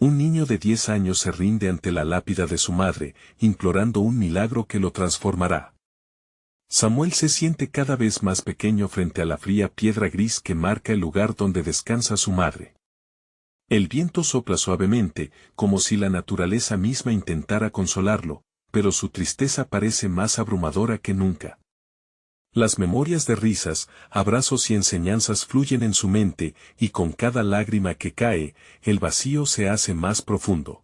Un niño de 10 años se rinde ante la lápida de su madre, implorando un milagro que lo transformará. Samuel se siente cada vez más pequeño frente a la fría piedra gris que marca el lugar donde descansa su madre. El viento sopla suavemente, como si la naturaleza misma intentara consolarlo, pero su tristeza parece más abrumadora que nunca. Las memorias de risas, abrazos y enseñanzas fluyen en su mente, y con cada lágrima que cae, el vacío se hace más profundo.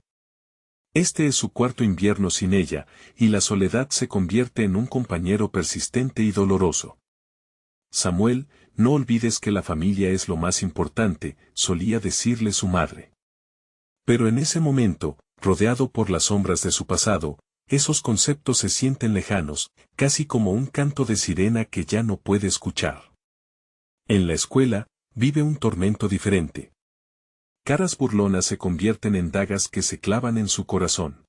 Este es su cuarto invierno sin ella, y la soledad se convierte en un compañero persistente y doloroso. Samuel, no olvides que la familia es lo más importante, solía decirle su madre. Pero en ese momento, rodeado por las sombras de su pasado, esos conceptos se sienten lejanos, casi como un canto de sirena que ya no puede escuchar. En la escuela, vive un tormento diferente. Caras burlonas se convierten en dagas que se clavan en su corazón.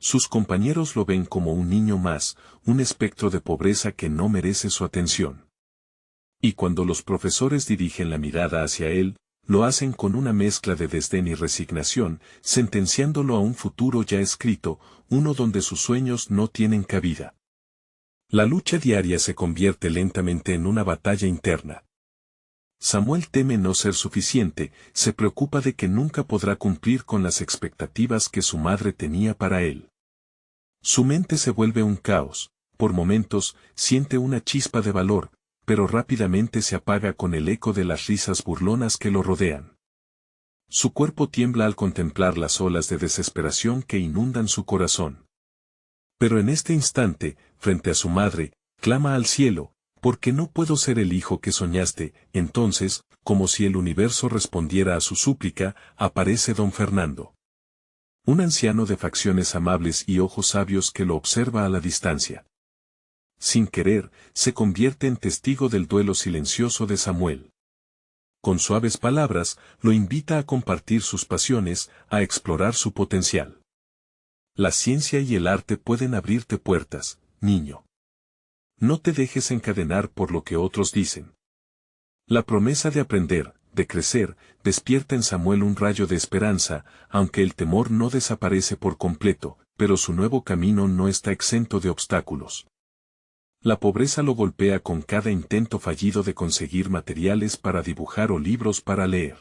Sus compañeros lo ven como un niño más, un espectro de pobreza que no merece su atención. Y cuando los profesores dirigen la mirada hacia él, lo hacen con una mezcla de desdén y resignación, sentenciándolo a un futuro ya escrito, uno donde sus sueños no tienen cabida. La lucha diaria se convierte lentamente en una batalla interna. Samuel teme no ser suficiente, se preocupa de que nunca podrá cumplir con las expectativas que su madre tenía para él. Su mente se vuelve un caos, por momentos siente una chispa de valor, pero rápidamente se apaga con el eco de las risas burlonas que lo rodean. Su cuerpo tiembla al contemplar las olas de desesperación que inundan su corazón. Pero en este instante, frente a su madre, clama al cielo, ¿por qué no puedo ser el hijo que soñaste? Entonces, como si el universo respondiera a su súplica, aparece don Fernando. Un anciano de facciones amables y ojos sabios que lo observa a la distancia. Sin querer, se convierte en testigo del duelo silencioso de Samuel. Con suaves palabras, lo invita a compartir sus pasiones, a explorar su potencial. La ciencia y el arte pueden abrirte puertas, niño. No te dejes encadenar por lo que otros dicen. La promesa de aprender, de crecer, despierta en Samuel un rayo de esperanza, aunque el temor no desaparece por completo, pero su nuevo camino no está exento de obstáculos. La pobreza lo golpea con cada intento fallido de conseguir materiales para dibujar o libros para leer.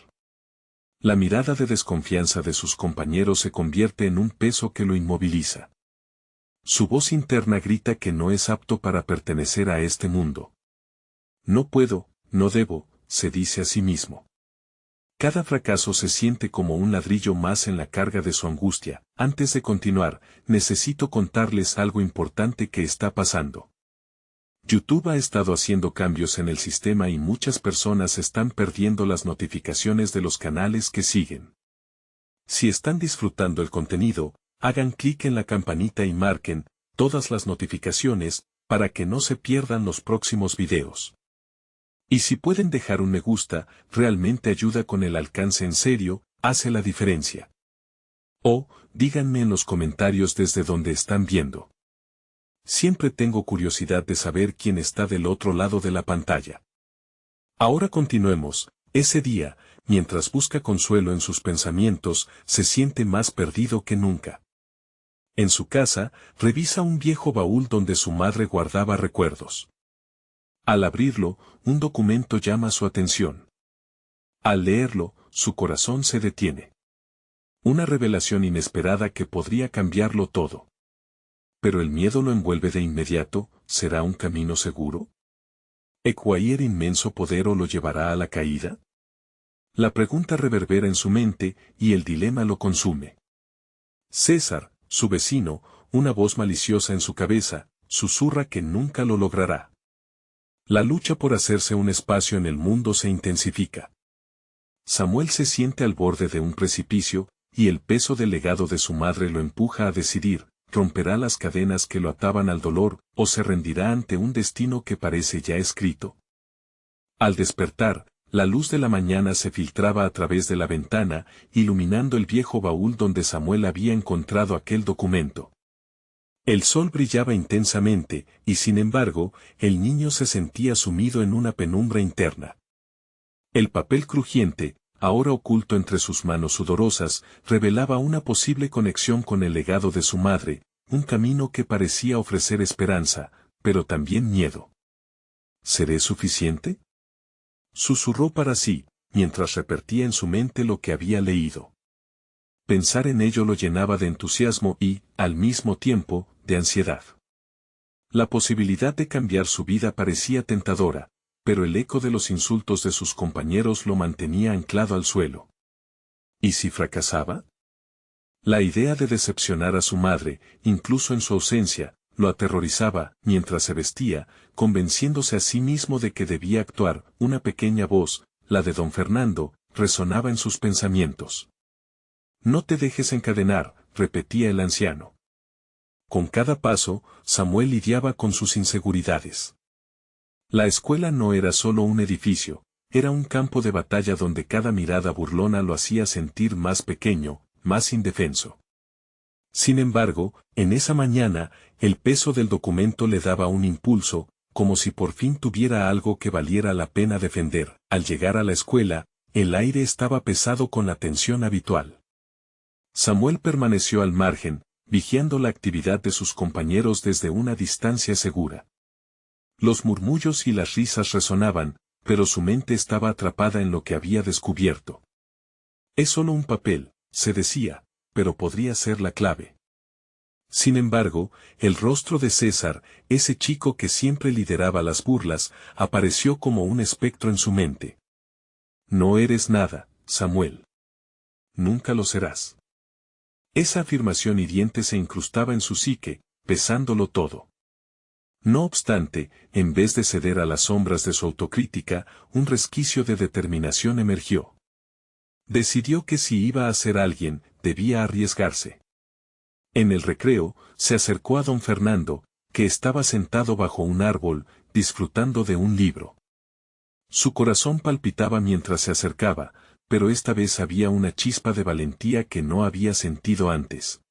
La mirada de desconfianza de sus compañeros se convierte en un peso que lo inmoviliza. Su voz interna grita que no es apto para pertenecer a este mundo. No puedo, no debo, se dice a sí mismo. Cada fracaso se siente como un ladrillo más en la carga de su angustia. Antes de continuar, necesito contarles algo importante que está pasando. YouTube ha estado haciendo cambios en el sistema y muchas personas están perdiendo las notificaciones de los canales que siguen. Si están disfrutando el contenido, hagan clic en la campanita y marquen todas las notificaciones para que no se pierdan los próximos videos. Y si pueden dejar un me gusta, realmente ayuda con el alcance en serio, hace la diferencia. O, díganme en los comentarios desde donde están viendo. Siempre tengo curiosidad de saber quién está del otro lado de la pantalla. Ahora continuemos. Ese día, mientras busca consuelo en sus pensamientos, se siente más perdido que nunca. En su casa, revisa un viejo baúl donde su madre guardaba recuerdos. Al abrirlo, un documento llama su atención. Al leerlo, su corazón se detiene. Una revelación inesperada que podría cambiarlo todo. Pero el miedo lo envuelve de inmediato. ¿Será un camino seguro? ¿Cualquier inmenso poder o lo llevará a la caída? La pregunta reverbera en su mente, y el dilema lo consume. César, su vecino, una voz maliciosa en su cabeza, susurra que nunca lo logrará. La lucha por hacerse un espacio en el mundo se intensifica. Samuel se siente al borde de un precipicio, y el peso del legado de su madre lo empuja a decidir. ¿Romperá las cadenas que lo ataban al dolor, o se rendirá ante un destino que parece ya escrito? Al despertar, la luz de la mañana se filtraba a través de la ventana, iluminando el viejo baúl donde Samuel había encontrado aquel documento. El sol brillaba intensamente, y sin embargo, el niño se sentía sumido en una penumbra interna. El papel crujiente, ahora oculto entre sus manos sudorosas, revelaba una posible conexión con el legado de su madre, un camino que parecía ofrecer esperanza, pero también miedo. ¿Seré suficiente?, susurró para sí, mientras repetía en su mente lo que había leído. Pensar en ello lo llenaba de entusiasmo y, al mismo tiempo, de ansiedad. La posibilidad de cambiar su vida parecía tentadora, pero el eco de los insultos de sus compañeros lo mantenía anclado al suelo. ¿Y si fracasaba? La idea de decepcionar a su madre, incluso en su ausencia, lo aterrorizaba, mientras se vestía, convenciéndose a sí mismo de que debía actuar. Una pequeña voz, la de don Fernando, resonaba en sus pensamientos. No te dejes encadenar, repetía el anciano. Con cada paso, Samuel lidiaba con sus inseguridades. La escuela no era solo un edificio, era un campo de batalla donde cada mirada burlona lo hacía sentir más pequeño, más indefenso. Sin embargo, en esa mañana, el peso del documento le daba un impulso, como si por fin tuviera algo que valiera la pena defender. Al llegar a la escuela, el aire estaba pesado con la tensión habitual. Samuel permaneció al margen, vigiando la actividad de sus compañeros desde una distancia segura. Los murmullos y las risas resonaban, pero su mente estaba atrapada en lo que había descubierto. Es solo un papel, se decía, pero podría ser la clave. Sin embargo, el rostro de César, ese chico que siempre lideraba las burlas, apareció como un espectro en su mente. No eres nada, Samuel. Nunca lo serás. Esa afirmación hiriente se incrustaba en su psique, pesándolo todo. No obstante, en vez de ceder a las sombras de su autocrítica, un resquicio de determinación emergió. Decidió que si iba a ser alguien, debía arriesgarse. En el recreo, se acercó a don Fernando, que estaba sentado bajo un árbol, disfrutando de un libro. Su corazón palpitaba mientras se acercaba, pero esta vez había una chispa de valentía que no había sentido antes.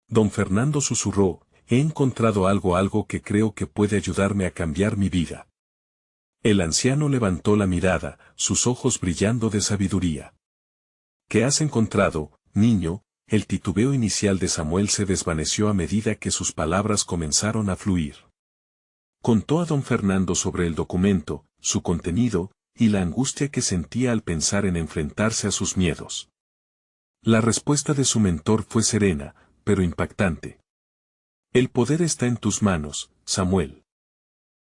Don Fernando susurró, he encontrado algo que creo que puede ayudarme a cambiar mi vida. El anciano levantó la mirada, sus ojos brillando de sabiduría. ¿Qué has encontrado, niño? El titubeo inicial de Samuel se desvaneció a medida que sus palabras comenzaron a fluir. Contó a don Fernando sobre el documento, su contenido, y la angustia que sentía al pensar en enfrentarse a sus miedos. La respuesta de su mentor fue serena, pero impactante. El poder está en tus manos, Samuel.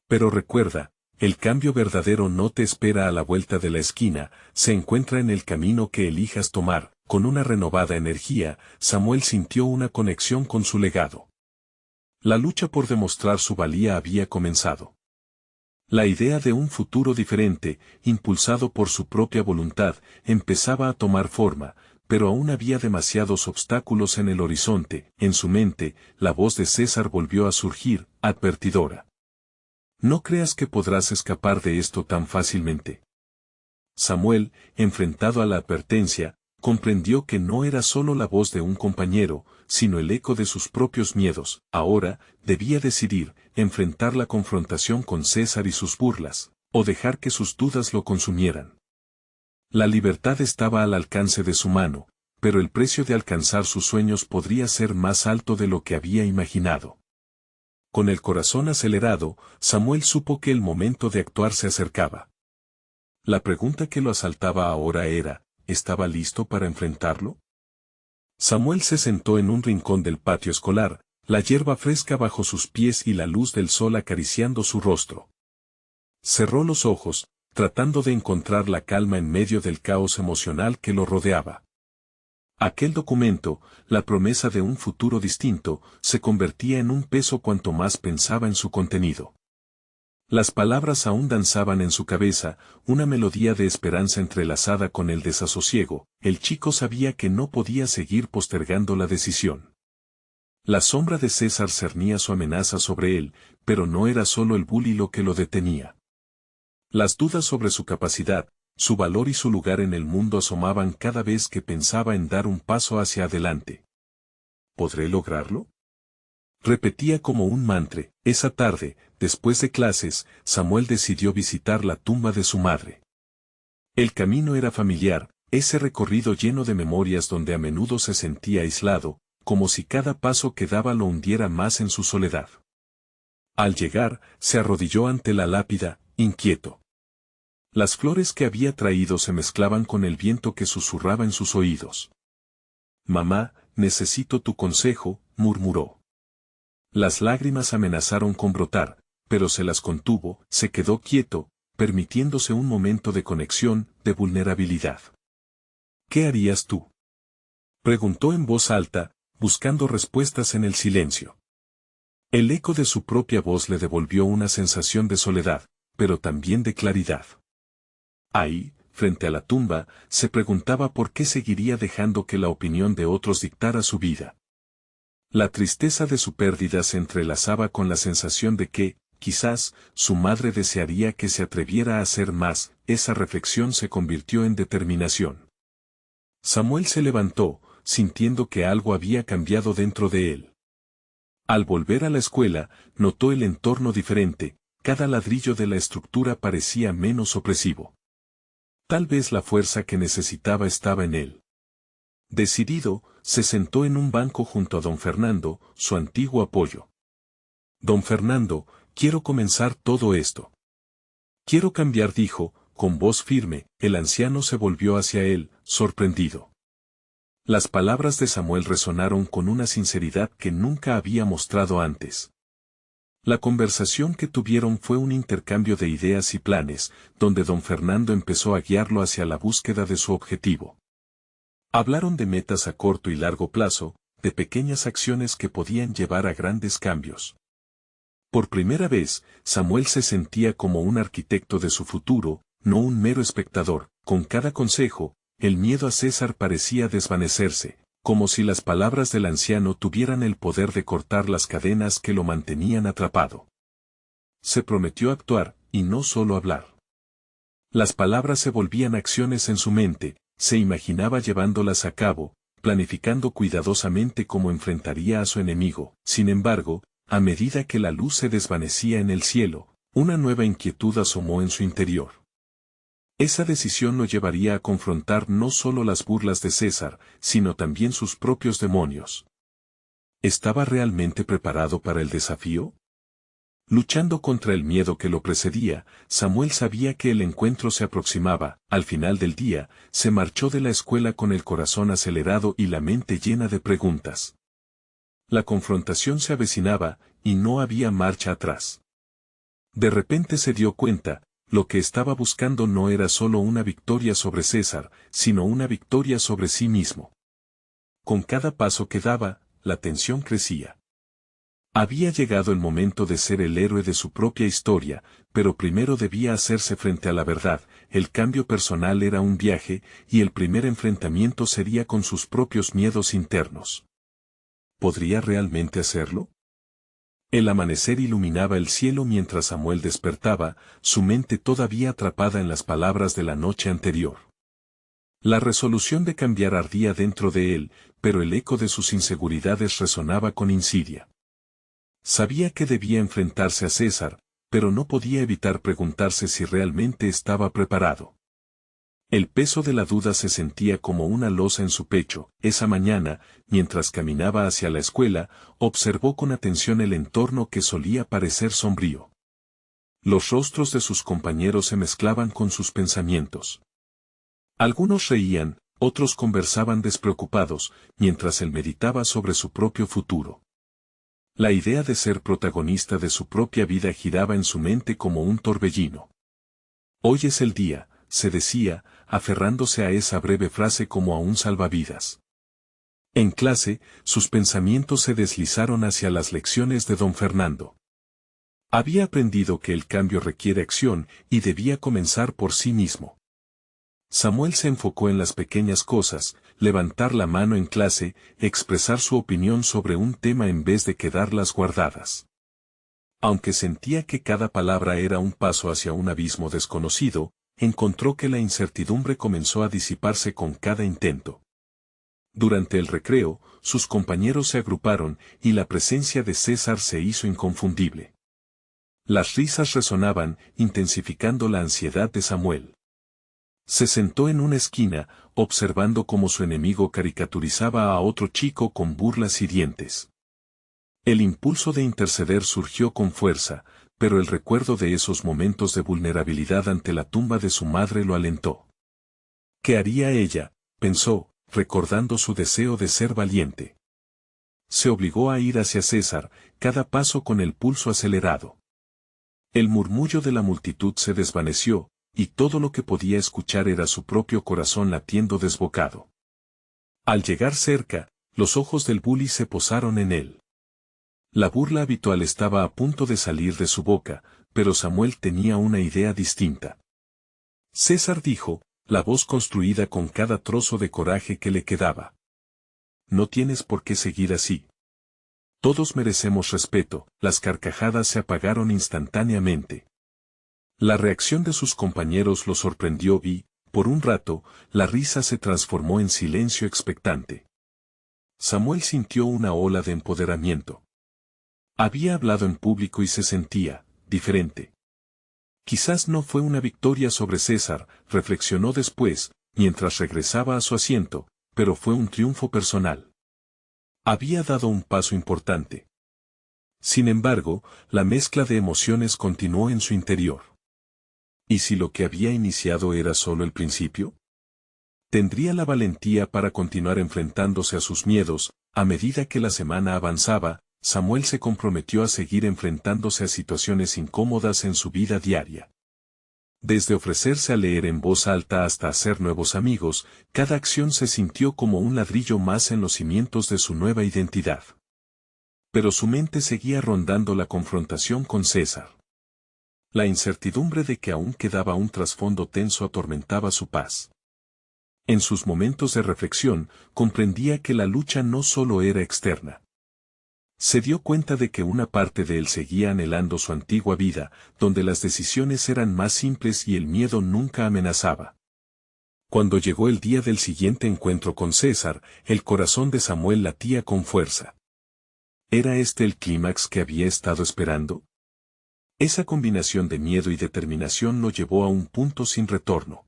Pero recuerda, el cambio verdadero no te espera a la vuelta de la esquina, se encuentra en el camino que elijas tomar. Con una renovada energía, Samuel sintió una conexión con su legado. La lucha por demostrar su valía había comenzado. La idea de un futuro diferente, impulsado por su propia voluntad, empezaba a tomar forma, pero aún había demasiados obstáculos en el horizonte. En su mente, la voz de César volvió a surgir, advertidora. No creas que podrás escapar de esto tan fácilmente. Samuel, enfrentado a la advertencia, comprendió que no era solo la voz de un compañero, sino el eco de sus propios miedos. Ahora, debía decidir, enfrentar la confrontación con César y sus burlas, o dejar que sus dudas lo consumieran. La libertad estaba al alcance de su mano, pero el precio de alcanzar sus sueños podría ser más alto de lo que había imaginado. Con el corazón acelerado, Samuel supo que el momento de actuar se acercaba. La pregunta que lo asaltaba ahora era, ¿estaba listo para enfrentarlo? Samuel se sentó en un rincón del patio escolar, la hierba fresca bajo sus pies y la luz del sol acariciando su rostro. Cerró los ojos, tratando de encontrar la calma en medio del caos emocional que lo rodeaba. Aquel documento, la promesa de un futuro distinto, se convertía en un peso cuanto más pensaba en su contenido. Las palabras aún danzaban en su cabeza, una melodía de esperanza entrelazada con el desasosiego. El chico sabía que no podía seguir postergando la decisión. La sombra de César cernía su amenaza sobre él, pero no era solo el bully lo que lo detenía. Las dudas sobre su capacidad, su valor y su lugar en el mundo asomaban cada vez que pensaba en dar un paso hacia adelante. ¿Podré lograrlo?, repetía como un mantra. Esa tarde, después de clases, Samuel decidió visitar la tumba de su madre. El camino era familiar, ese recorrido lleno de memorias donde a menudo se sentía aislado, como si cada paso que daba lo hundiera más en su soledad. Al llegar, se arrodilló ante la lápida, inquieto. Las flores que había traído se mezclaban con el viento que susurraba en sus oídos. «Mamá, necesito tu consejo», murmuró. Las lágrimas amenazaron con brotar, pero se las contuvo, se quedó quieto, permitiéndose un momento de conexión, de vulnerabilidad. «¿Qué harías tú?», preguntó en voz alta, buscando respuestas en el silencio. El eco de su propia voz le devolvió una sensación de soledad, pero también de claridad. Ahí, frente a la tumba, se preguntaba por qué seguiría dejando que la opinión de otros dictara su vida. La tristeza de su pérdida se entrelazaba con la sensación de que, quizás, su madre desearía que se atreviera a hacer más. Esa reflexión se convirtió en determinación. Samuel se levantó, sintiendo que algo había cambiado dentro de él. Al volver a la escuela, notó el entorno diferente, cada ladrillo de la estructura parecía menos opresivo. Tal vez la fuerza que necesitaba estaba en él. Decidido, se sentó en un banco junto a don Fernando, su antiguo apoyo. «Don Fernando, quiero comenzar todo esto. Quiero cambiar», dijo, con voz firme. El anciano se volvió hacia él, sorprendido. Las palabras de Samuel resonaron con una sinceridad que nunca había mostrado antes. La conversación que tuvieron fue un intercambio de ideas y planes, donde don Fernando empezó a guiarlo hacia la búsqueda de su objetivo. Hablaron de metas a corto y largo plazo, de pequeñas acciones que podían llevar a grandes cambios. Por primera vez, Samuel se sentía como un arquitecto de su futuro, no un mero espectador. Con cada consejo, el miedo a César parecía desvanecerse, como si las palabras del anciano tuvieran el poder de cortar las cadenas que lo mantenían atrapado. Se prometió actuar, y no solo hablar. Las palabras se volvían acciones en su mente, se imaginaba llevándolas a cabo, planificando cuidadosamente cómo enfrentaría a su enemigo. Sin embargo, a medida que la luz se desvanecía en el cielo, una nueva inquietud asomó en su interior. Esa decisión lo llevaría a confrontar no solo las burlas de César, sino también sus propios demonios. ¿Estaba realmente preparado para el desafío? Luchando contra el miedo que lo precedía, Samuel sabía que el encuentro se aproximaba. Al final del día, se marchó de la escuela con el corazón acelerado y la mente llena de preguntas. La confrontación se avecinaba, y no había marcha atrás. De repente se dio cuenta, lo que estaba buscando no era solo una victoria sobre César, sino una victoria sobre sí mismo. Con cada paso que daba, la tensión crecía. Había llegado el momento de ser el héroe de su propia historia, pero primero debía hacerse frente a la verdad. El cambio personal era un viaje, y el primer enfrentamiento sería con sus propios miedos internos. ¿Podría realmente hacerlo? El amanecer iluminaba el cielo mientras Samuel despertaba, su mente todavía atrapada en las palabras de la noche anterior. La resolución de cambiar ardía dentro de él, pero el eco de sus inseguridades resonaba con insidia. Sabía que debía enfrentarse a César, pero no podía evitar preguntarse si realmente estaba preparado. El peso de la duda se sentía como una losa en su pecho. Esa mañana, mientras caminaba hacia la escuela, observó con atención el entorno que solía parecer sombrío. Los rostros de sus compañeros se mezclaban con sus pensamientos. Algunos reían, otros conversaban despreocupados, mientras él meditaba sobre su propio futuro. La idea de ser protagonista de su propia vida giraba en su mente como un torbellino. «Hoy es el día», se decía, aferrándose a esa breve frase como a un salvavidas. En clase, sus pensamientos se deslizaron hacia las lecciones de don Fernando. Había aprendido que el cambio requiere acción y debía comenzar por sí mismo. Samuel se enfocó en las pequeñas cosas, levantar la mano en clase, expresar su opinión sobre un tema en vez de quedarlas guardadas. Aunque sentía que cada palabra era un paso hacia un abismo desconocido, encontró que la incertidumbre comenzó a disiparse con cada intento. Durante el recreo, sus compañeros se agruparon y la presencia de César se hizo inconfundible. Las risas resonaban, intensificando la ansiedad de Samuel. Se sentó en una esquina, observando cómo su enemigo caricaturizaba a otro chico con burlas hirientes. El impulso de interceder surgió con fuerza, pero el recuerdo de esos momentos de vulnerabilidad ante la tumba de su madre lo alentó. ¿Qué haría ella?, pensó, recordando su deseo de ser valiente. Se obligó a ir hacia César, cada paso con el pulso acelerado. El murmullo de la multitud se desvaneció, y todo lo que podía escuchar era su propio corazón latiendo desbocado. Al llegar cerca, los ojos del bully se posaron en él. La burla habitual estaba a punto de salir de su boca, pero Samuel tenía una idea distinta. César dijo, la voz construida con cada trozo de coraje que le quedaba. No tienes por qué seguir así. Todos merecemos respeto. Las carcajadas se apagaron instantáneamente. La reacción de sus compañeros lo sorprendió y, por un rato, la risa se transformó en silencio expectante. Samuel sintió una ola de empoderamiento. Había hablado en público y se sentía diferente. Quizás no fue una victoria sobre César, reflexionó después, mientras regresaba a su asiento, pero fue un triunfo personal. Había dado un paso importante. Sin embargo, la mezcla de emociones continuó en su interior. ¿Y si lo que había iniciado era solo el principio? ¿Tendría la valentía para continuar enfrentándose a sus miedos? A medida que la semana avanzaba, Samuel se comprometió a seguir enfrentándose a situaciones incómodas en su vida diaria. Desde ofrecerse a leer en voz alta hasta hacer nuevos amigos, cada acción se sintió como un ladrillo más en los cimientos de su nueva identidad. Pero su mente seguía rondando la confrontación con César. La incertidumbre de que aún quedaba un trasfondo tenso atormentaba su paz. En sus momentos de reflexión, comprendía que la lucha no solo era externa. Se dio cuenta de que una parte de él seguía anhelando su antigua vida, donde las decisiones eran más simples y el miedo nunca amenazaba. Cuando llegó el día del siguiente encuentro con César, el corazón de Samuel latía con fuerza. ¿Era este el clímax que había estado esperando? Esa combinación de miedo y determinación lo llevó a un punto sin retorno.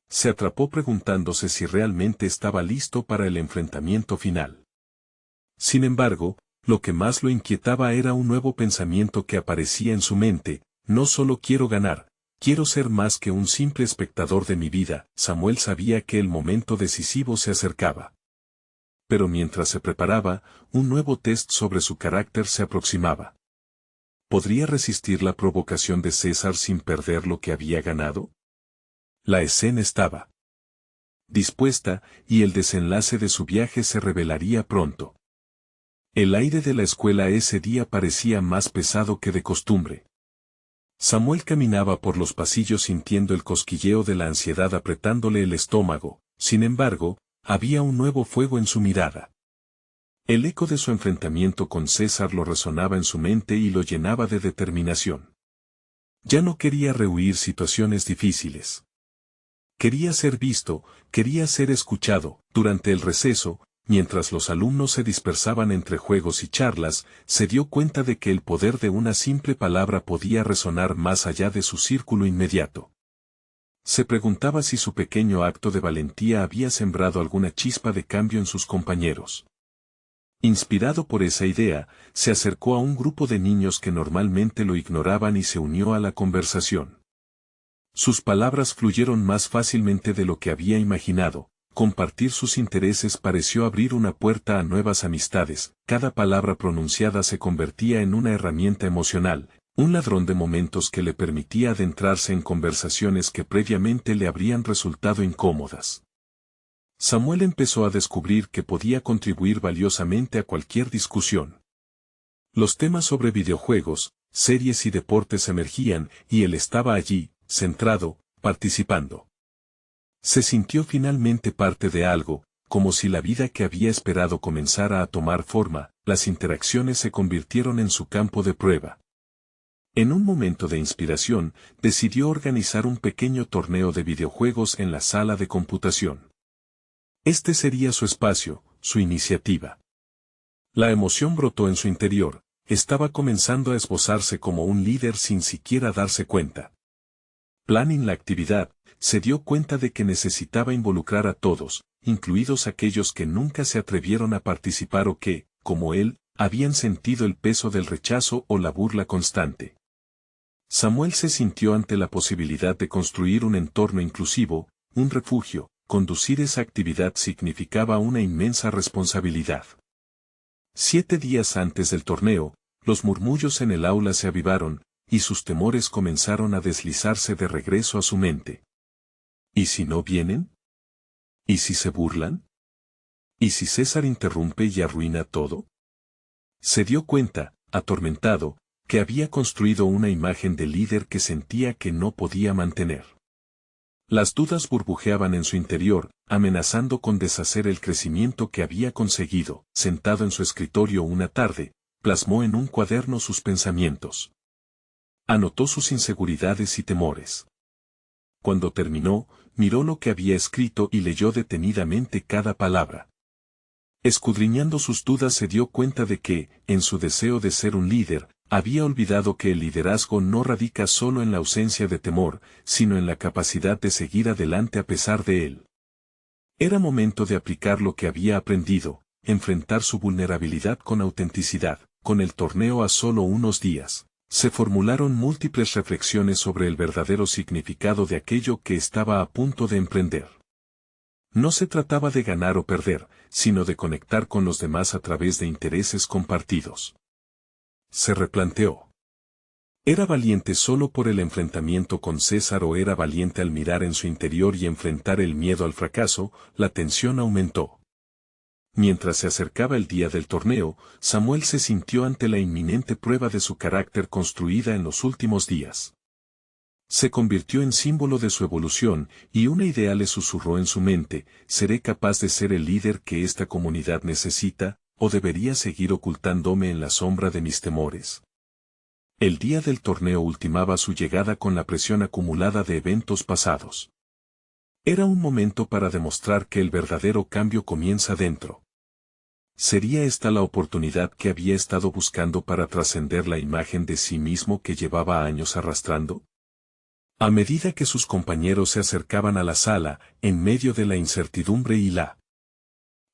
Se atrapó preguntándose si realmente estaba listo para el enfrentamiento final. Sin embargo, lo que más lo inquietaba era un nuevo pensamiento que aparecía en su mente: no solo quiero ganar, quiero ser más que un simple espectador de mi vida. Samuel sabía que el momento decisivo se acercaba. Pero mientras se preparaba, un nuevo test sobre su carácter se aproximaba. ¿Podría resistir la provocación de César sin perder lo que había ganado? La escena estaba dispuesta, y el desenlace de su viaje se revelaría pronto. El aire de la escuela ese día parecía más pesado que de costumbre. Samuel caminaba por los pasillos sintiendo el cosquilleo de la ansiedad apretándole el estómago. Sin embargo, había un nuevo fuego en su mirada. El eco de su enfrentamiento con César lo resonaba en su mente y lo llenaba de determinación. Ya no quería rehuir situaciones difíciles. Quería ser visto, quería ser escuchado. Durante el receso, mientras los alumnos se dispersaban entre juegos y charlas, se dio cuenta de que el poder de una simple palabra podía resonar más allá de su círculo inmediato. Se preguntaba si su pequeño acto de valentía había sembrado alguna chispa de cambio en sus compañeros. Inspirado por esa idea, se acercó a un grupo de niños que normalmente lo ignoraban y se unió a la conversación. Sus palabras fluyeron más fácilmente de lo que había imaginado. Compartir sus intereses pareció abrir una puerta a nuevas amistades. Cada palabra pronunciada se convertía en una herramienta emocional, un ladrón de momentos que le permitía adentrarse en conversaciones que previamente le habrían resultado incómodas. Samuel empezó a descubrir que podía contribuir valiosamente a cualquier discusión. Los temas sobre videojuegos, series y deportes emergían, y él estaba allí, centrado, participando. Se sintió finalmente parte de algo, como si la vida que había esperado comenzara a tomar forma. Las interacciones se convirtieron en su campo de prueba. En un momento de inspiración, decidió organizar un pequeño torneo de videojuegos en la sala de computación. Este sería su espacio, su iniciativa. La emoción brotó en su interior, estaba comenzando a esbozarse como un líder sin siquiera darse cuenta. Planning la actividad, se dio cuenta de que necesitaba involucrar a todos, incluidos aquellos que nunca se atrevieron a participar o que, como él, habían sentido el peso del rechazo o la burla constante. Samuel se sintió ante la posibilidad de construir un entorno inclusivo, un refugio. Conducir esa actividad significaba una inmensa responsabilidad. 7 días antes del torneo, los murmullos en el aula se avivaron, y sus temores comenzaron a deslizarse de regreso a su mente. ¿Y si no vienen? ¿Y si se burlan? ¿Y si César interrumpe y arruina todo? Se dio cuenta, atormentado, que había construido una imagen de líder que sentía que no podía mantener. Las dudas burbujeaban en su interior, amenazando con deshacer el crecimiento que había conseguido. Sentado en su escritorio una tarde, plasmó en un cuaderno sus pensamientos. Anotó sus inseguridades y temores. Cuando terminó, miró lo que había escrito y leyó detenidamente cada palabra. Escudriñando sus dudas se dio cuenta de que, en su deseo de ser un líder, había olvidado que el liderazgo no radica solo en la ausencia de temor, sino en la capacidad de seguir adelante a pesar de él. Era momento de aplicar lo que había aprendido, enfrentar su vulnerabilidad con autenticidad. Con el torneo a solo unos días, se formularon múltiples reflexiones sobre el verdadero significado de aquello que estaba a punto de emprender. No se trataba de ganar o perder, sino de conectar con los demás a través de intereses compartidos. Se replanteó. ¿Era valiente solo por el enfrentamiento con César o era valiente al mirar en su interior y enfrentar el miedo al fracaso? La tensión aumentó. Mientras se acercaba el día del torneo, Samuel se sintió ante la inminente prueba de su carácter construida en los últimos días. Se convirtió en símbolo de su evolución, y una idea le susurró en su mente: ¿seré capaz de ser el líder que esta comunidad necesita, o debería seguir ocultándome en la sombra de mis temores? El día del torneo ultimaba su llegada con la presión acumulada de eventos pasados. Era un momento para demostrar que el verdadero cambio comienza dentro. ¿Sería esta la oportunidad que había estado buscando para trascender la imagen de sí mismo que llevaba años arrastrando? A medida que sus compañeros se acercaban a la sala, en medio de la incertidumbre y la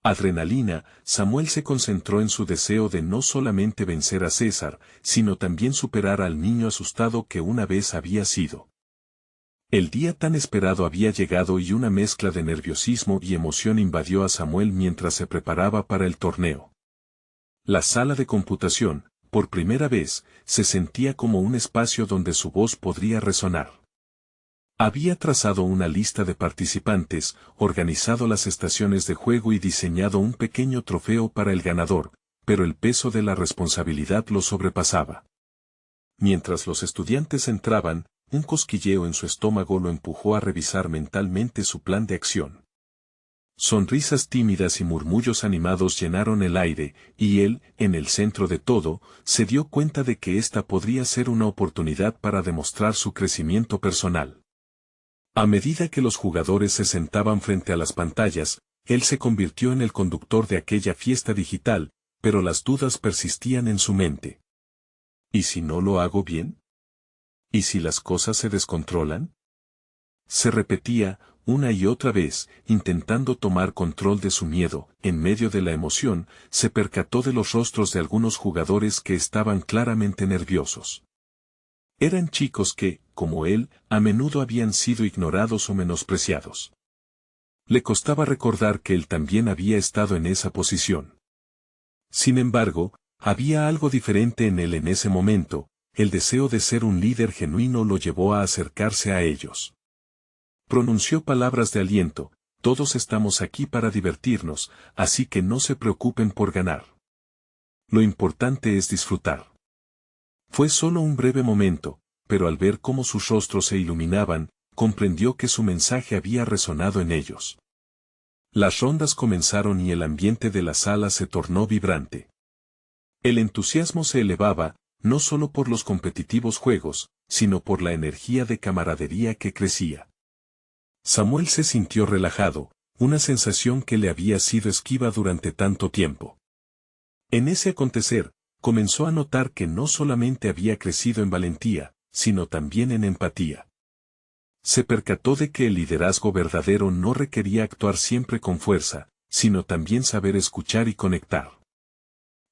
adrenalina, Samuel se concentró en su deseo de no solamente vencer a César, sino también superar al niño asustado que una vez había sido. El día tan esperado había llegado y una mezcla de nerviosismo y emoción invadió a Samuel mientras se preparaba para el torneo. La sala de computación, por primera vez, se sentía como un espacio donde su voz podría resonar. Había trazado una lista de participantes, organizado las estaciones de juego y diseñado un pequeño trofeo para el ganador, pero el peso de la responsabilidad lo sobrepasaba. Mientras los estudiantes entraban, un cosquilleo en su estómago lo empujó a revisar mentalmente su plan de acción. Sonrisas tímidas y murmullos animados llenaron el aire, y él, en el centro de todo, se dio cuenta de que esta podría ser una oportunidad para demostrar su crecimiento personal. A medida que los jugadores se sentaban frente a las pantallas, él se convirtió en el conductor de aquella fiesta digital, pero las dudas persistían en su mente. ¿Y si no lo hago bien? ¿Y si las cosas se descontrolan? Se repetía, una y otra vez, intentando tomar control de su miedo. En medio de la emoción, se percató de los rostros de algunos jugadores que estaban claramente nerviosos. Eran chicos que, como él, a menudo habían sido ignorados o menospreciados. Le costaba recordar que él también había estado en esa posición. Sin embargo, había algo diferente en él en ese momento. El deseo de ser un líder genuino lo llevó a acercarse a ellos. Pronunció palabras de aliento: todos estamos aquí para divertirnos, así que no se preocupen por ganar. Lo importante es disfrutar. Fue solo un breve momento, pero al ver cómo sus rostros se iluminaban, comprendió que su mensaje había resonado en ellos. Las rondas comenzaron y el ambiente de la sala se tornó vibrante. El entusiasmo se elevaba, no solo por los competitivos juegos, sino por la energía de camaradería que crecía. Samuel se sintió relajado, una sensación que le había sido esquiva durante tanto tiempo. En ese acontecer, comenzó a notar que no solamente había crecido en valentía, sino también en empatía. Se percató de que el liderazgo verdadero no requería actuar siempre con fuerza, sino también saber escuchar y conectar.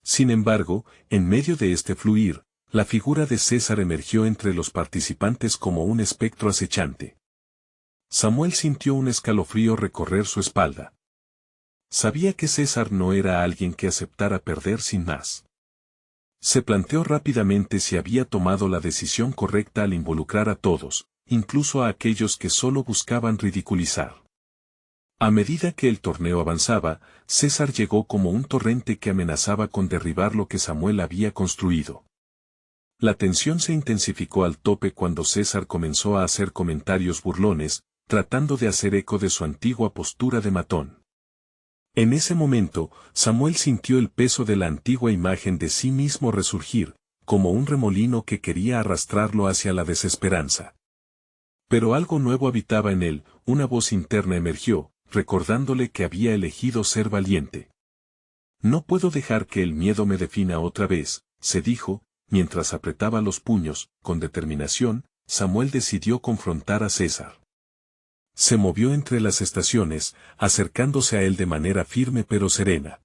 Sin embargo, en medio de este fluir, la figura de César emergió entre los participantes como un espectro acechante. Samuel sintió un escalofrío recorrer su espalda. Sabía que César no era alguien que aceptara perder sin más. Se planteó rápidamente si había tomado la decisión correcta al involucrar a todos, incluso a aquellos que solo buscaban ridiculizar. A medida que el torneo avanzaba, César llegó como un torrente que amenazaba con derribar lo que Samuel había construido. La tensión se intensificó al tope cuando César comenzó a hacer comentarios burlones, tratando de hacer eco de su antigua postura de matón. En ese momento, Samuel sintió el peso de la antigua imagen de sí mismo resurgir, como un remolino que quería arrastrarlo hacia la desesperanza. Pero algo nuevo habitaba en él, una voz interna emergió, recordándole que había elegido ser valiente. No puedo dejar que el miedo me defina otra vez, se dijo, mientras apretaba los puños, con determinación, Samuel decidió confrontar a César. Se movió entre las estaciones, acercándose a él de manera firme pero serena.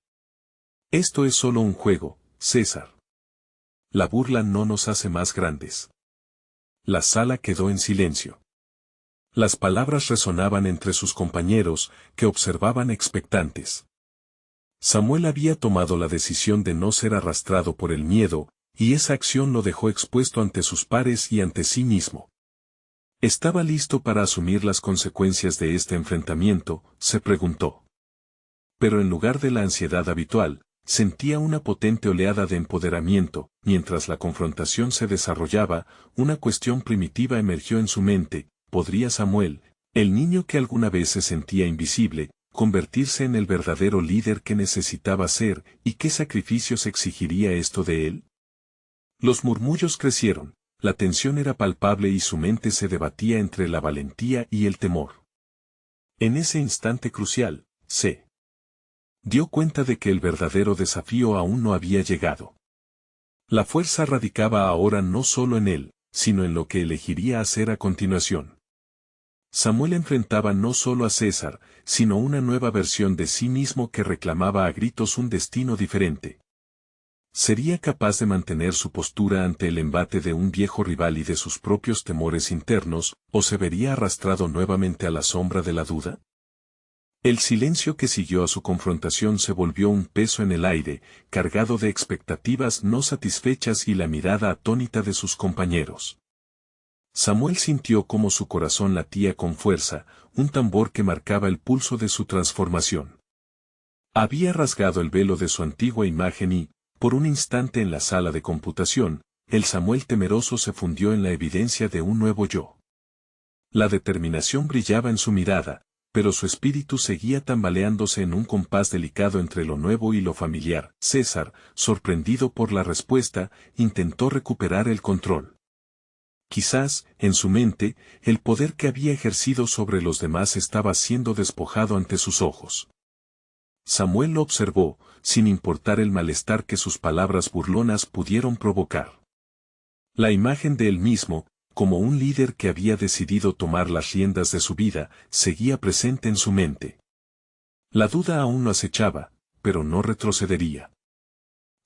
Esto es solo un juego, César. La burla no nos hace más grandes. La sala quedó en silencio. Las palabras resonaban entre sus compañeros, que observaban expectantes. Samuel había tomado la decisión de no ser arrastrado por el miedo, y esa acción lo dejó expuesto ante sus pares y ante sí mismo. ¿Estaba listo para asumir las consecuencias de este enfrentamiento?, se preguntó. Pero en lugar de la ansiedad habitual, sentía una potente oleada de empoderamiento. Mientras la confrontación se desarrollaba, una cuestión primitiva emergió en su mente: ¿podría Samuel, el niño que alguna vez se sentía invisible, convertirse en el verdadero líder que necesitaba ser, y qué sacrificios exigiría esto de él? Los murmullos crecieron. La tensión era palpable y su mente se debatía entre la valentía y el temor. En ese instante crucial, se dio cuenta de que el verdadero desafío aún no había llegado. La fuerza radicaba ahora no solo en él, sino en lo que elegiría hacer a continuación. Samuel enfrentaba no solo a César, sino una nueva versión de sí mismo que reclamaba a gritos un destino diferente. ¿Sería capaz de mantener su postura ante el embate de un viejo rival y de sus propios temores internos, o se vería arrastrado nuevamente a la sombra de la duda? El silencio que siguió a su confrontación se volvió un peso en el aire, cargado de expectativas no satisfechas y la mirada atónita de sus compañeros. Samuel sintió cómo su corazón latía con fuerza, un tambor que marcaba el pulso de su transformación. Había rasgado el velo de su antigua imagen y, por un instante en la sala de computación, el Samuel temeroso se fundió en la evidencia de un nuevo yo. La determinación brillaba en su mirada, pero su espíritu seguía tambaleándose en un compás delicado entre lo nuevo y lo familiar. César, sorprendido por la respuesta, intentó recuperar el control. Quizás, en su mente, el poder que había ejercido sobre los demás estaba siendo despojado ante sus ojos. Samuel lo observó, sin importar el malestar que sus palabras burlonas pudieron provocar. La imagen de él mismo, como un líder que había decidido tomar las riendas de su vida, seguía presente en su mente. La duda aún lo acechaba, pero no retrocedería.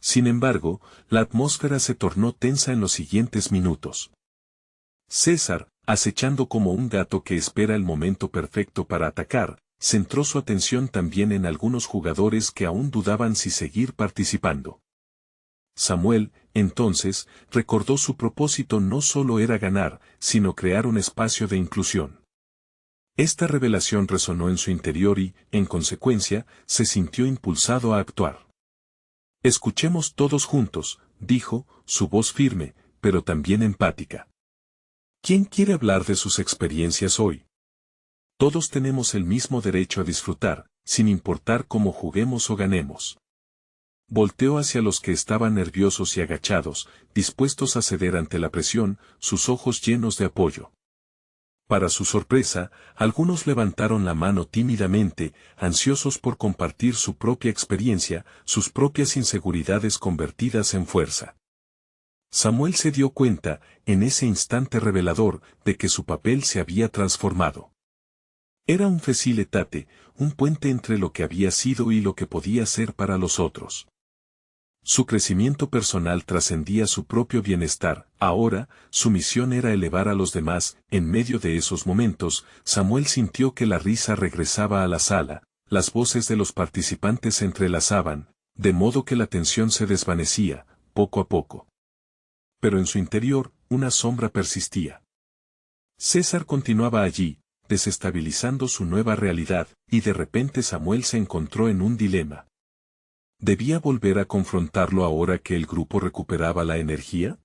Sin embargo, la atmósfera se tornó tensa en los siguientes minutos. César, acechando como un gato que espera el momento perfecto para atacar, centró su atención también en algunos jugadores que aún dudaban si seguir participando. Samuel, entonces, recordó su propósito no solo era ganar, sino crear un espacio de inclusión. Esta revelación resonó en su interior y, en consecuencia, se sintió impulsado a actuar. Escuchemos todos juntos, dijo, su voz firme, pero también empática. ¿Quién quiere hablar de sus experiencias hoy? Todos tenemos el mismo derecho a disfrutar, sin importar cómo juguemos o ganemos. Volteó hacia los que estaban nerviosos y agachados, dispuestos a ceder ante la presión, sus ojos llenos de apoyo. Para su sorpresa, algunos levantaron la mano tímidamente, ansiosos por compartir su propia experiencia, sus propias inseguridades convertidas en fuerza. Samuel se dio cuenta, en ese instante revelador, de que su papel se había transformado. Era un facilitate, un puente entre lo que había sido y lo que podía ser para los otros. Su crecimiento personal trascendía su propio bienestar. Ahora, su misión era elevar a los demás. En medio de esos momentos, Samuel sintió que la risa regresaba a la sala, las voces de los participantes se entrelazaban, de modo que la tensión se desvanecía, poco a poco. Pero en su interior, una sombra persistía. César continuaba allí, desestabilizando su nueva realidad, y de repente Samuel se encontró en un dilema. ¿Debía volver a confrontarlo ahora que el grupo recuperaba la energía?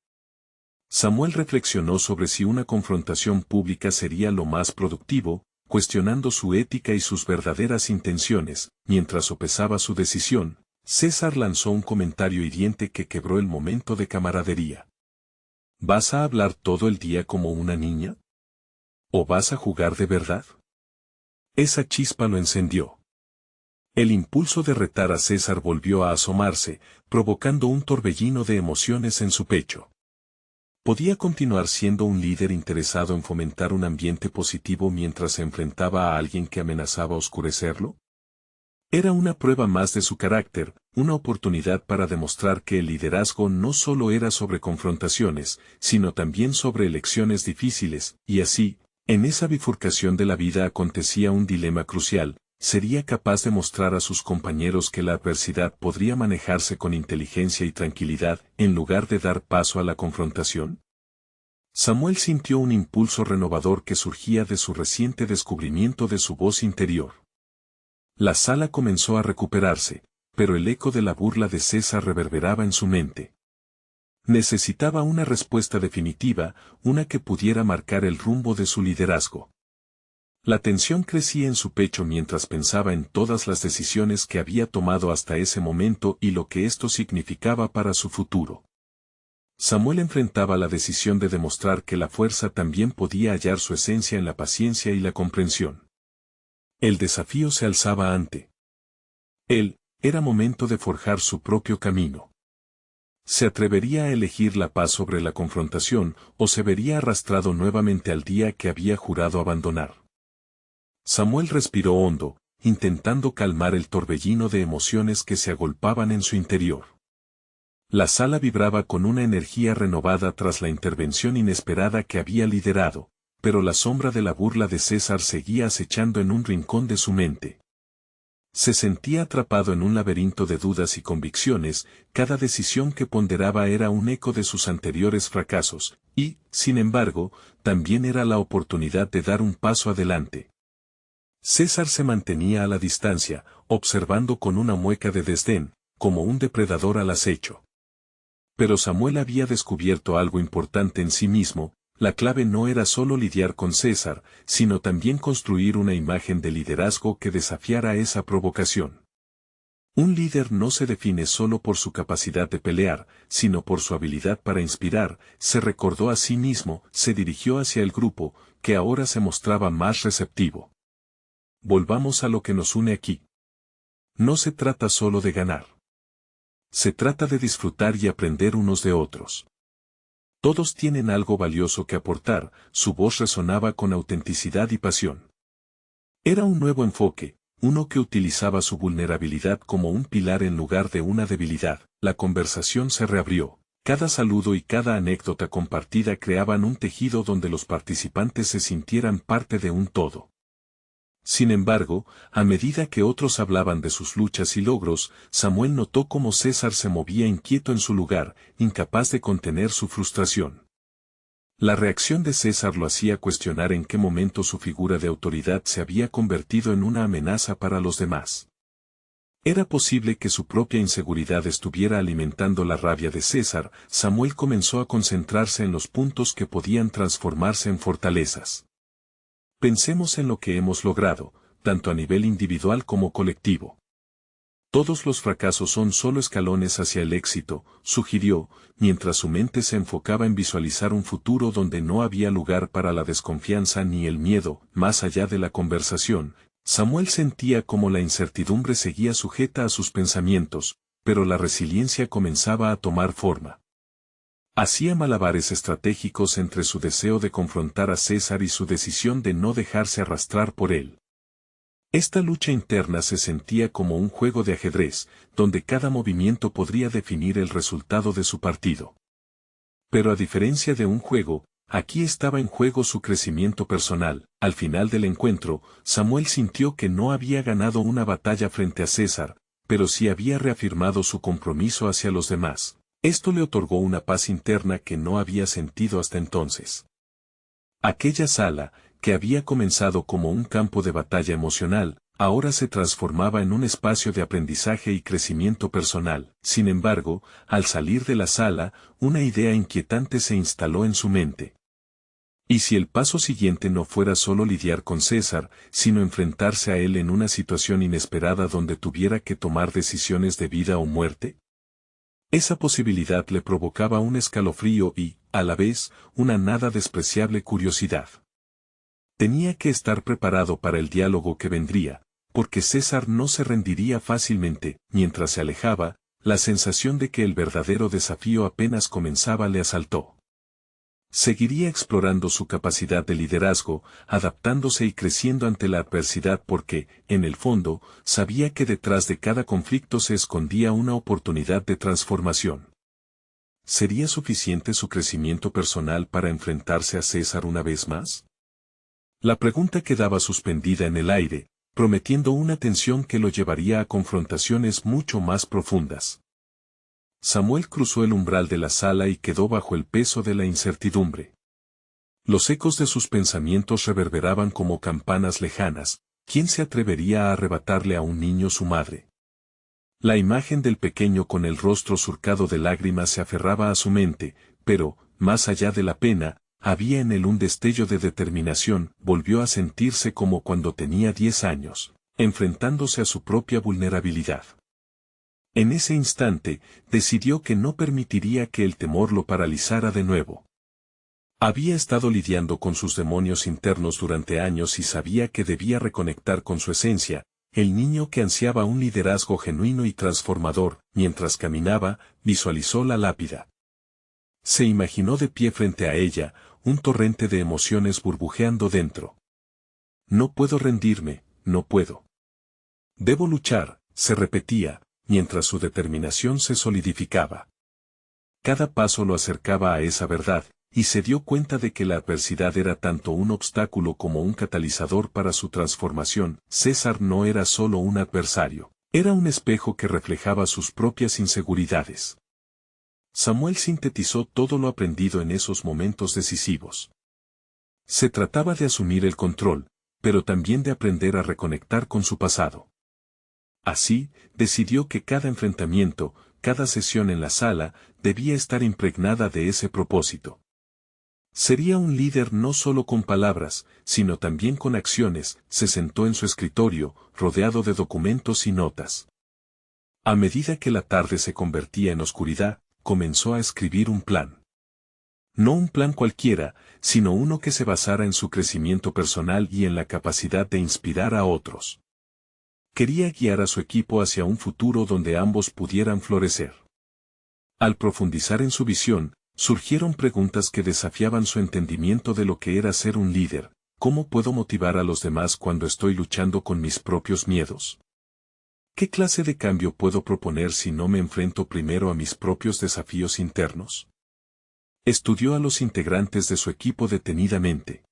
Samuel reflexionó sobre si una confrontación pública sería lo más productivo, cuestionando su ética y sus verdaderas intenciones. Mientras sopesaba su decisión, César lanzó un comentario hiriente que quebró el momento de camaradería. ¿Vas a hablar todo el día como una niña? ¿O vas a jugar de verdad? Esa chispa lo encendió. El impulso de retar a César volvió a asomarse, provocando un torbellino de emociones en su pecho. ¿Podía continuar siendo un líder interesado en fomentar un ambiente positivo mientras se enfrentaba a alguien que amenazaba oscurecerlo? Era una prueba más de su carácter, una oportunidad para demostrar que el liderazgo no solo era sobre confrontaciones, sino también sobre elecciones difíciles, y así, en esa bifurcación de la vida acontecía un dilema crucial. ¿Sería capaz de mostrar a sus compañeros que la adversidad podría manejarse con inteligencia y tranquilidad, en lugar de dar paso a la confrontación? Samuel sintió un impulso renovador que surgía de su reciente descubrimiento de su voz interior. La sala comenzó a recuperarse, pero el eco de la burla de César reverberaba en su mente. Necesitaba una respuesta definitiva, una que pudiera marcar el rumbo de su liderazgo. La tensión crecía en su pecho mientras pensaba en todas las decisiones que había tomado hasta ese momento y lo que esto significaba para su futuro. Samuel enfrentaba la decisión de demostrar que la fuerza también podía hallar su esencia en la paciencia y la comprensión. El desafío se alzaba ante él. Era momento de forjar su propio camino. ¿Se atrevería a elegir la paz sobre la confrontación o se vería arrastrado nuevamente al día que había jurado abandonar? Samuel respiró hondo, intentando calmar el torbellino de emociones que se agolpaban en su interior. La sala vibraba con una energía renovada tras la intervención inesperada que había liderado, pero la sombra de la burla de César seguía acechando en un rincón de su mente. Se sentía atrapado en un laberinto de dudas y convicciones, cada decisión que ponderaba era un eco de sus anteriores fracasos, y, sin embargo, también era la oportunidad de dar un paso adelante. César se mantenía a la distancia, observando con una mueca de desdén, como un depredador al acecho. Pero Samuel había descubierto algo importante en sí mismo. La clave no era solo lidiar con César, sino también construir una imagen de liderazgo que desafiara esa provocación. Un líder no se define solo por su capacidad de pelear, sino por su habilidad para inspirar. Se recordó a sí mismo, se dirigió hacia el grupo, que ahora se mostraba más receptivo. Volvamos a lo que nos une aquí. No se trata solo de ganar. Se trata de disfrutar y aprender unos de otros. Todos tienen algo valioso que aportar. Su voz resonaba con autenticidad y pasión. Era un nuevo enfoque, uno que utilizaba su vulnerabilidad como un pilar en lugar de una debilidad. La conversación se reabrió. Cada saludo y cada anécdota compartida creaban un tejido donde los participantes se sintieran parte de un todo. Sin embargo, a medida que otros hablaban de sus luchas y logros, Samuel notó cómo César se movía inquieto en su lugar, incapaz de contener su frustración. La reacción de César lo hacía cuestionar en qué momento su figura de autoridad se había convertido en una amenaza para los demás. ¿Era posible que su propia inseguridad estuviera alimentando la rabia de César? Samuel comenzó a concentrarse en los puntos que podían transformarse en fortalezas. Pensemos en lo que hemos logrado, tanto a nivel individual como colectivo. Todos los fracasos son solo escalones hacia el éxito, sugirió, mientras su mente se enfocaba en visualizar un futuro donde no había lugar para la desconfianza ni el miedo. Más allá de la conversación, Samuel sentía como la incertidumbre seguía sujeta a sus pensamientos, pero la resiliencia comenzaba a tomar forma. Hacía malabares estratégicos entre su deseo de confrontar a César y su decisión de no dejarse arrastrar por él. Esta lucha interna se sentía como un juego de ajedrez, donde cada movimiento podría definir el resultado de su partido. Pero a diferencia de un juego, aquí estaba en juego su crecimiento personal. Al final del encuentro, Samuel sintió que no había ganado una batalla frente a César, pero sí había reafirmado su compromiso hacia los demás. Esto le otorgó una paz interna que no había sentido hasta entonces. Aquella sala, que había comenzado como un campo de batalla emocional, ahora se transformaba en un espacio de aprendizaje y crecimiento personal. Sin embargo, al salir de la sala, una idea inquietante se instaló en su mente. ¿Y si el paso siguiente no fuera solo lidiar con César, sino enfrentarse a él en una situación inesperada donde tuviera que tomar decisiones de vida o muerte? Esa posibilidad le provocaba un escalofrío y, a la vez, una nada despreciable curiosidad. Tenía que estar preparado para el diálogo que vendría, porque César no se rendiría fácilmente. Mientras se alejaba, la sensación de que el verdadero desafío apenas comenzaba le asaltó. Seguiría explorando su capacidad de liderazgo, adaptándose y creciendo ante la adversidad porque, en el fondo, sabía que detrás de cada conflicto se escondía una oportunidad de transformación. ¿Sería suficiente su crecimiento personal para enfrentarse a César una vez más? La pregunta quedaba suspendida en el aire, prometiendo una tensión que lo llevaría a confrontaciones mucho más profundas. Samuel cruzó el umbral de la sala y quedó bajo el peso de la incertidumbre. Los ecos de sus pensamientos reverberaban como campanas lejanas. ¿Quién se atrevería a arrebatarle a un niño su madre? La imagen del pequeño con el rostro surcado de lágrimas se aferraba a su mente, pero, más allá de la pena, había en él un destello de determinación. Volvió a sentirse como cuando tenía 10 años, enfrentándose a su propia vulnerabilidad. En ese instante, decidió que no permitiría que el temor lo paralizara de nuevo. Había estado lidiando con sus demonios internos durante años y sabía que debía reconectar con su esencia, el niño que ansiaba un liderazgo genuino y transformador. Mientras caminaba, visualizó la lápida. Se imaginó de pie frente a ella, un torrente de emociones burbujeando dentro. No puedo rendirme, no puedo. Debo luchar, se repetía, mientras su determinación se solidificaba. Cada paso lo acercaba a esa verdad, y se dio cuenta de que la adversidad era tanto un obstáculo como un catalizador para su transformación. César no era solo un adversario, era un espejo que reflejaba sus propias inseguridades. Samuel sintetizó todo lo aprendido en esos momentos decisivos. Se trataba de asumir el control, pero también de aprender a reconectar con su pasado. Así, decidió que cada enfrentamiento, cada sesión en la sala, debía estar impregnada de ese propósito. Sería un líder no solo con palabras, sino también con acciones. Se sentó en su escritorio, rodeado de documentos y notas. A medida que la tarde se convertía en oscuridad, comenzó a escribir un plan. No un plan cualquiera, sino uno que se basara en su crecimiento personal y en la capacidad de inspirar a otros. Quería guiar a su equipo hacia un futuro donde ambos pudieran florecer. Al profundizar en su visión, surgieron preguntas que desafiaban su entendimiento de lo que era ser un líder. ¿Cómo puedo motivar a los demás cuando estoy luchando con mis propios miedos? ¿Qué clase de cambio puedo proponer si no me enfrento primero a mis propios desafíos internos? Estudió a los integrantes de su equipo detenidamente.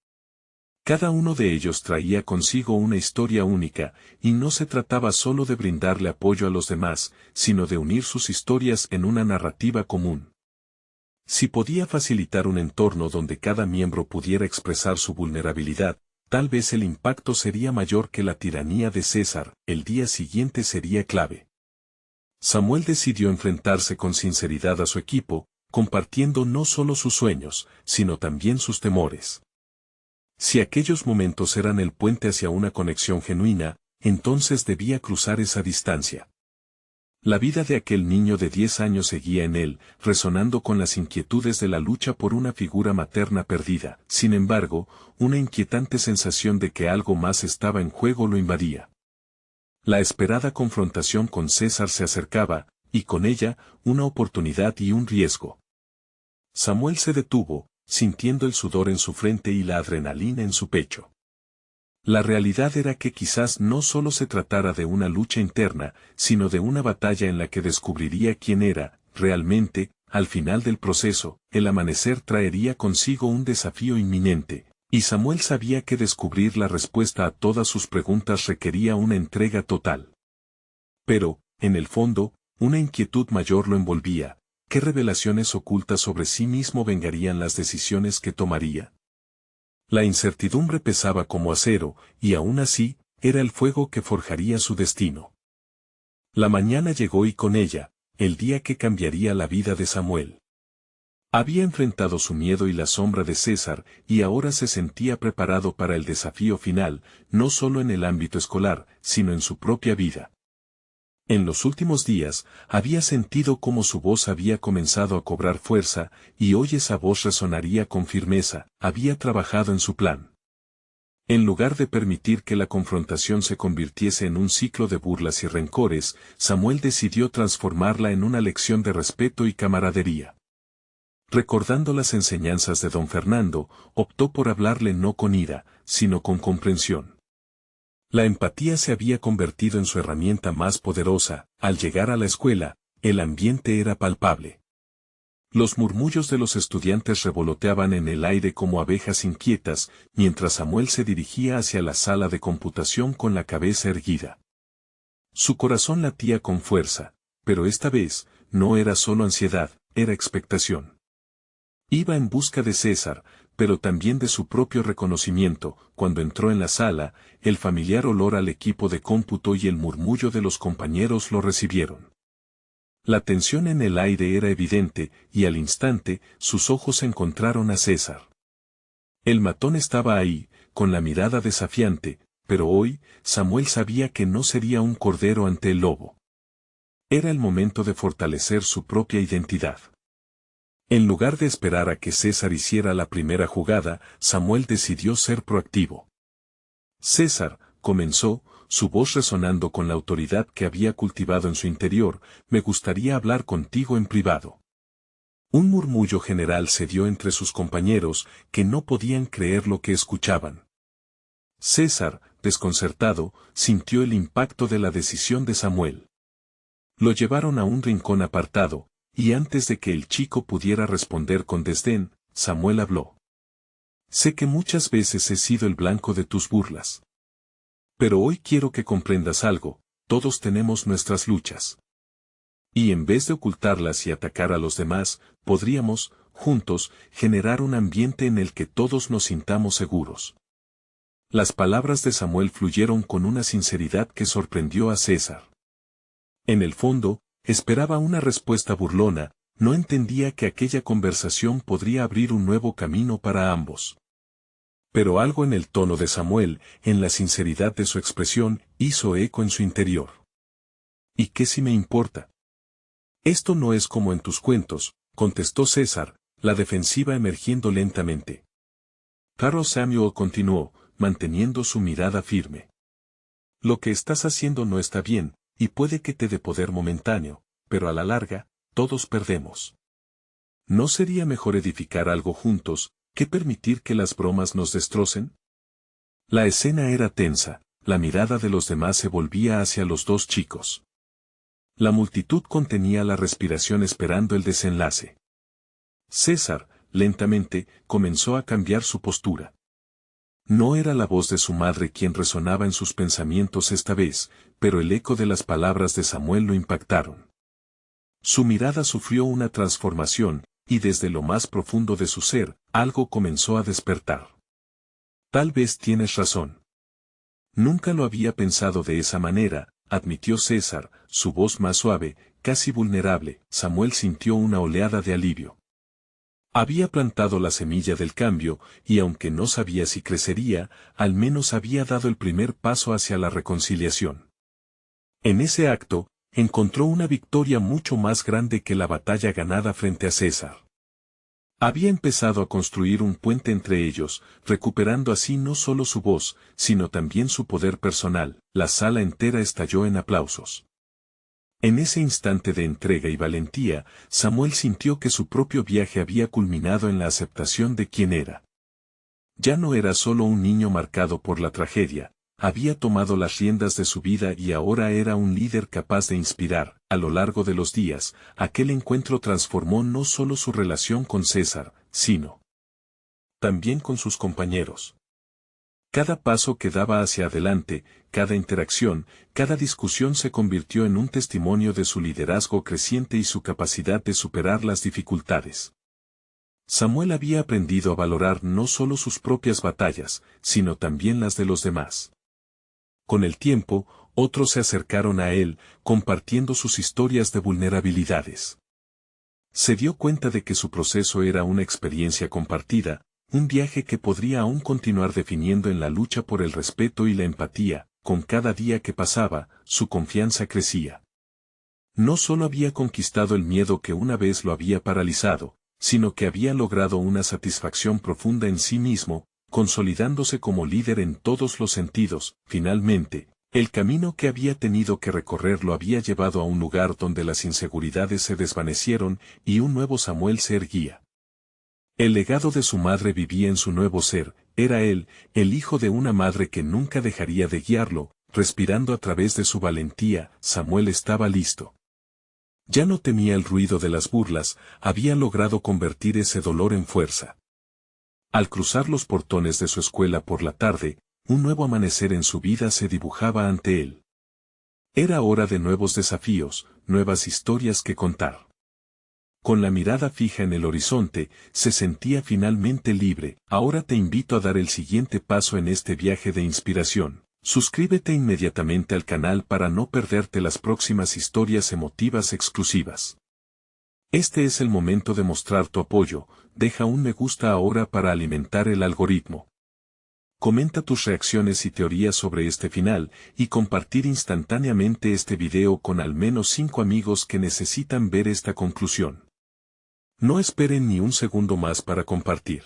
Cada uno de ellos traía consigo una historia única, y no se trataba solo de brindarle apoyo a los demás, sino de unir sus historias en una narrativa común. Si podía facilitar un entorno donde cada miembro pudiera expresar su vulnerabilidad, tal vez el impacto sería mayor que la tiranía de César. El día siguiente sería clave. Samuel decidió enfrentarse con sinceridad a su equipo, compartiendo no solo sus sueños, sino también sus temores. Si aquellos momentos eran el puente hacia una conexión genuina, entonces debía cruzar esa distancia. La vida de aquel niño de 10 años seguía en él, resonando con las inquietudes de la lucha por una figura materna perdida. Sin embargo, una inquietante sensación de que algo más estaba en juego lo invadía. La esperada confrontación con César se acercaba, y con ella, una oportunidad y un riesgo. Samuel se detuvo, sintiendo el sudor en su frente y la adrenalina en su pecho. La realidad era que quizás no solo se tratara de una lucha interna, sino de una batalla en la que descubriría quién era, realmente. Al final del proceso, el amanecer traería consigo un desafío inminente, y Samuel sabía que descubrir la respuesta a todas sus preguntas requería una entrega total. Pero, en el fondo, una inquietud mayor lo envolvía. ¿Qué revelaciones ocultas sobre sí mismo vengarían las decisiones que tomaría? La incertidumbre pesaba como acero, y aún así, era el fuego que forjaría su destino. La mañana llegó y con ella, el día que cambiaría la vida de Samuel. Había enfrentado su miedo y la sombra de César, y ahora se sentía preparado para el desafío final, no solo en el ámbito escolar, sino en su propia vida. En los últimos días, había sentido cómo su voz había comenzado a cobrar fuerza, y hoy esa voz resonaría con firmeza. Había trabajado en su plan. En lugar de permitir que la confrontación se convirtiese en un ciclo de burlas y rencores, Samuel decidió transformarla en una lección de respeto y camaradería. Recordando las enseñanzas de don Fernando, optó por hablarle no con ira, sino con comprensión. La empatía se había convertido en su herramienta más poderosa. Al llegar a la escuela, el ambiente era palpable. Los murmullos de los estudiantes revoloteaban en el aire como abejas inquietas, mientras Samuel se dirigía hacia la sala de computación con la cabeza erguida. Su corazón latía con fuerza, pero esta vez, no era solo ansiedad, era expectación. Iba en busca de César, pero también de su propio reconocimiento. Cuando entró en la sala, el familiar olor al equipo de cómputo y el murmullo de los compañeros lo recibieron. La tensión en el aire era evidente, y al instante, sus ojos encontraron a César. El matón estaba ahí, con la mirada desafiante, pero hoy, Samuel sabía que no sería un cordero ante el lobo. Era el momento de fortalecer su propia identidad. En lugar de esperar a que César hiciera la primera jugada, Samuel decidió ser proactivo. César, comenzó, su voz resonando con la autoridad que había cultivado en su interior, me gustaría hablar contigo en privado. Un murmullo general se dio entre sus compañeros, que no podían creer lo que escuchaban. César, desconcertado, sintió el impacto de la decisión de Samuel. Lo llevaron a un rincón apartado, y antes de que el chico pudiera responder con desdén, Samuel habló. Sé que muchas veces he sido el blanco de tus burlas. Pero hoy quiero que comprendas algo, todos tenemos nuestras luchas. Y en vez de ocultarlas y atacar a los demás, podríamos, juntos, generar un ambiente en el que todos nos sintamos seguros. Las palabras de Samuel fluyeron con una sinceridad que sorprendió a César. En el fondo, esperaba una respuesta burlona, no entendía que aquella conversación podría abrir un nuevo camino para ambos. Pero algo en el tono de Samuel, en la sinceridad de su expresión, hizo eco en su interior. ¿Y qué si me importa? Esto no es como en tus cuentos, contestó César, la defensiva emergiendo lentamente. Carlos Samuel continuó, manteniendo su mirada firme. Lo que estás haciendo no está bien, y puede que te dé poder momentáneo, pero a la larga, todos perdemos. ¿No sería mejor edificar algo juntos, que permitir que las bromas nos destrocen? La escena era tensa, la mirada de los demás se volvía hacia los dos chicos. La multitud contenía la respiración esperando el desenlace. César, lentamente, comenzó a cambiar su postura. No era la voz de su madre quien resonaba en sus pensamientos esta vez, pero el eco de las palabras de Samuel lo impactaron. Su mirada sufrió una transformación, y desde lo más profundo de su ser, algo comenzó a despertar. Tal vez tienes razón. Nunca lo había pensado de esa manera, admitió César, su voz más suave, casi vulnerable. Samuel sintió una oleada de alivio. Había plantado la semilla del cambio, y aunque no sabía si crecería, al menos había dado el primer paso hacia la reconciliación. En ese acto, encontró una victoria mucho más grande que la batalla ganada frente a César. Había empezado a construir un puente entre ellos, recuperando así no solo su voz, sino también su poder personal. La sala entera estalló en aplausos. En ese instante de entrega y valentía, Samuel sintió que su propio viaje había culminado en la aceptación de quién era. Ya no era solo un niño marcado por la tragedia, había tomado las riendas de su vida y ahora era un líder capaz de inspirar. A lo largo de los días, aquel encuentro transformó no solo su relación con César, sino también con sus compañeros. Cada paso que daba hacia adelante, cada interacción, cada discusión se convirtió en un testimonio de su liderazgo creciente y su capacidad de superar las dificultades. Samuel había aprendido a valorar no solo sus propias batallas, sino también las de los demás. Con el tiempo, otros se acercaron a él, compartiendo sus historias de vulnerabilidades. Se dio cuenta de que su proceso era una experiencia compartida, un viaje que podría aún continuar definiendo en la lucha por el respeto y la empatía. Con cada día que pasaba, su confianza crecía. No solo había conquistado el miedo que una vez lo había paralizado, sino que había logrado una satisfacción profunda en sí mismo, consolidándose como líder en todos los sentidos. Finalmente, el camino que había tenido que recorrer lo había llevado a un lugar donde las inseguridades se desvanecieron y un nuevo Samuel se erguía. El legado de su madre vivía en su nuevo ser, era él, el hijo de una madre que nunca dejaría de guiarlo, respirando a través de su valentía. Samuel estaba listo. Ya no temía el ruido de las burlas, había logrado convertir ese dolor en fuerza. Al cruzar los portones de su escuela por la tarde, un nuevo amanecer en su vida se dibujaba ante él. Era hora de nuevos desafíos, nuevas historias que contar. Con la mirada fija en el horizonte, se sentía finalmente libre. Ahora te invito a dar el siguiente paso en este viaje de inspiración. Suscríbete inmediatamente al canal para no perderte las próximas historias emotivas exclusivas. Este es el momento de mostrar tu apoyo, deja un me gusta ahora para alimentar el algoritmo. Comenta tus reacciones y teorías sobre este final, y compartir instantáneamente este video con al menos 5 amigos que necesitan ver esta conclusión. No esperen ni un segundo más para compartir.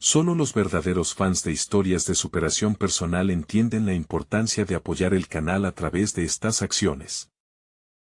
Solo los verdaderos fans de historias de superación personal entienden la importancia de apoyar el canal a través de estas acciones.